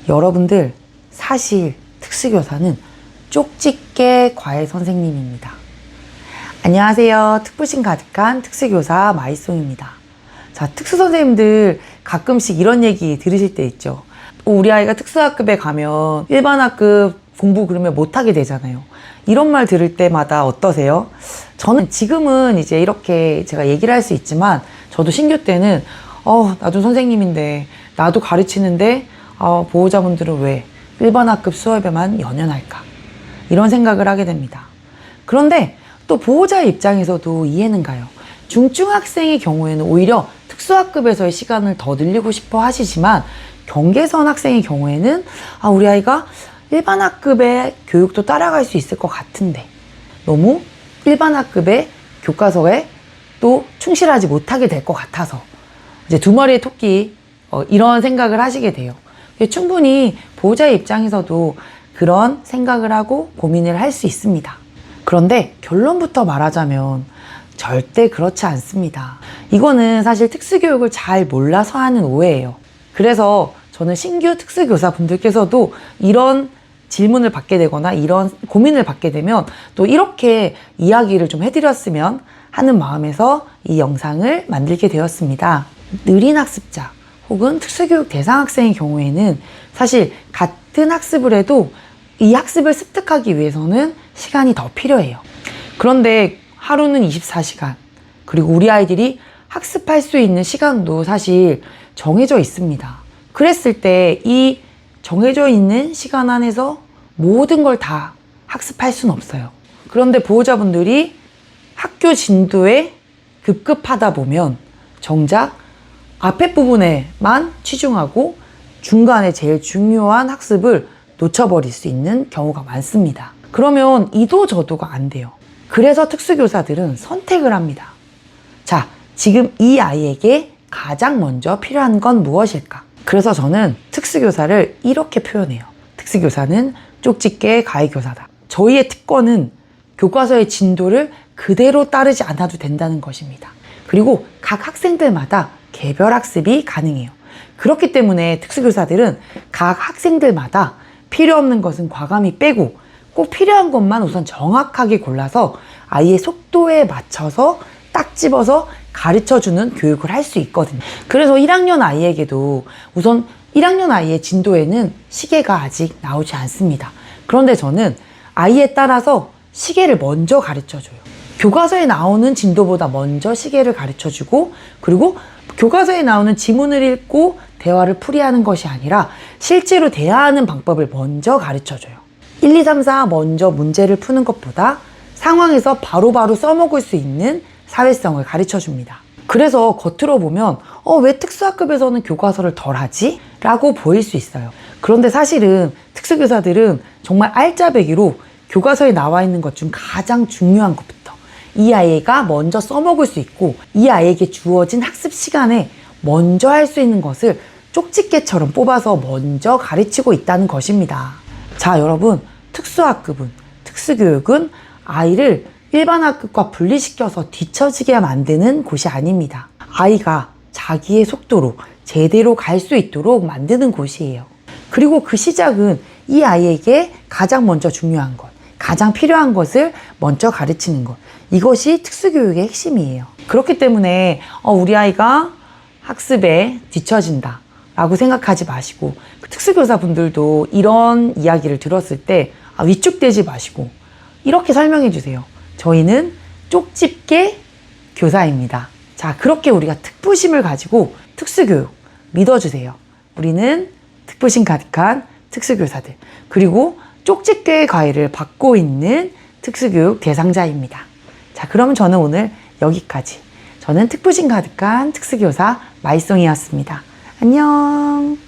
여러분들, 사실 특수교사는 쪽집게 과외 선생님입니다. 안녕하세요. 특부심 가득한 특수교사 마이송입니다. 자, 특수선생님들 가끔씩 이런 얘기 들으실 때 있죠. 우리 아이가 특수학급에 가면 일반학급 공부 그러면 못하게 되잖아요. 이런 말 들을 때마다 어떠세요? 저는 지금은 이제 이렇게 제가 얘기를 할 수 있지만, 저도 신규 때는 나도 선생님인데, 나도 가르치는데 보호자분들은 왜 일반학급 수업에만 연연할까, 이런 생각을 하게 됩니다. 그런데 또 보호자의 입장에서도 이해는 가요. 중증학생의 경우에는 오히려 특수학급에서의 시간을 더 늘리고 싶어 하시지만, 경계선 학생의 경우에는 우리 아이가 일반학급의 교육도 따라갈 수 있을 것 같은데 너무 일반학급의 교과서에 또 충실하지 못하게 될 것 같아서 이제 두 마리의 토끼, 이런 생각을 하시게 돼요. 충분히 보호자의 입장에서도 그런 생각을 하고 고민을 할 수 있습니다. 그런데 결론부터 말하자면 절대 그렇지 않습니다. 이거는 사실 특수교육을 잘 몰라서 하는 오해예요. 그래서 저는 신규 특수교사 분들께서도 이런 질문을 받게 되거나 이런 고민을 받게 되면 또 이렇게 이야기를 좀 해드렸으면 하는 마음에서 이 영상을 만들게 되었습니다. 느린 학습자 혹은 특수교육 대상 학생의 경우에는 사실 같은 학습을 해도 이 학습을 습득하기 위해서는 시간이 더 필요해요. 그런데 하루는 24시간, 그리고 우리 아이들이 학습할 수 있는 시간도 사실 정해져 있습니다. 그랬을 때 이 정해져 있는 시간 안에서 모든 걸 다 학습할 수는 없어요. 그런데 보호자분들이 학교 진도에 급급하다 보면 정작 앞에 부분에만 치중하고 중간에 제일 중요한 학습을 놓쳐버릴 수 있는 경우가 많습니다. 그러면 이도 저도가 안 돼요. 그래서 특수교사들은 선택을 합니다. 자, 지금 이 아이에게 가장 먼저 필요한 건 무엇일까? 그래서 저는 특수교사를 이렇게 표현해요. 특수교사는 쪽집게 가해교사다. 저희의 특권은 교과서의 진도를 그대로 따르지 않아도 된다는 것입니다. 그리고 각 학생들마다 개별 학습이 가능해요. 그렇기 때문에 특수교사들은 각 학생들마다 필요 없는 것은 과감히 빼고 꼭 필요한 것만 우선 정확하게 골라서 아이의 속도에 맞춰서 딱 집어서 가르쳐주는 교육을 할 수 있거든요. 그래서 1학년 아이에게도 우선 1학년 아이의 진도에는 시계가 아직 나오지 않습니다. 그런데 저는 아이에 따라서 시계를 먼저 가르쳐줘요. 교과서에 나오는 진도보다 먼저 시계를 가르쳐주고, 그리고 교과서에 나오는 지문을 읽고 대화를 풀이하는 것이 아니라 실제로 대화하는 방법을 먼저 가르쳐줘요. 1, 2, 3, 4 먼저 문제를 푸는 것보다 상황에서 바로바로 써먹을 수 있는 사회성을 가르쳐줍니다. 그래서 겉으로 보면 왜 특수학급에서는 교과서를 덜 하지? 라고 보일 수 있어요. 그런데 사실은 특수교사들은 정말 알짜배기로 교과서에 나와 있는 것 중 가장 중요한 것부터 이 아이가 먼저 써먹을 수 있고 이 아이에게 주어진 학습 시간에 먼저 할 수 있는 것을 쪽집게처럼 뽑아서 먼저 가르치고 있다는 것입니다. 자, 여러분, 특수학급은, 특수교육은 아이를 일반학급과 분리시켜서 뒤처지게 만드는 곳이 아닙니다. 아이가 자기의 속도로 제대로 갈 수 있도록 만드는 곳이에요. 그리고 그 시작은 이 아이에게 가장 먼저 중요한 것, 가장 필요한 것을 먼저 가르치는 것, 이것이 특수교육의 핵심이에요. 그렇기 때문에 우리 아이가 학습에 뒤처진다 라고 생각하지 마시고, 특수교사분들도 이런 이야기를 들었을 때 위축되지 마시고 이렇게 설명해 주세요. 저희는 쪽집게 교사입니다. 자, 그렇게 우리가 특부심을 가지고 특수교육 믿어주세요. 우리는 특부심 가득한 특수교사들, 그리고 쪽집게 과외를 받고 있는 특수교육 대상자입니다. 자, 그러면 저는 오늘 여기까지. 저는 특부심 가득한 특수교사 마이송이었습니다. 안녕.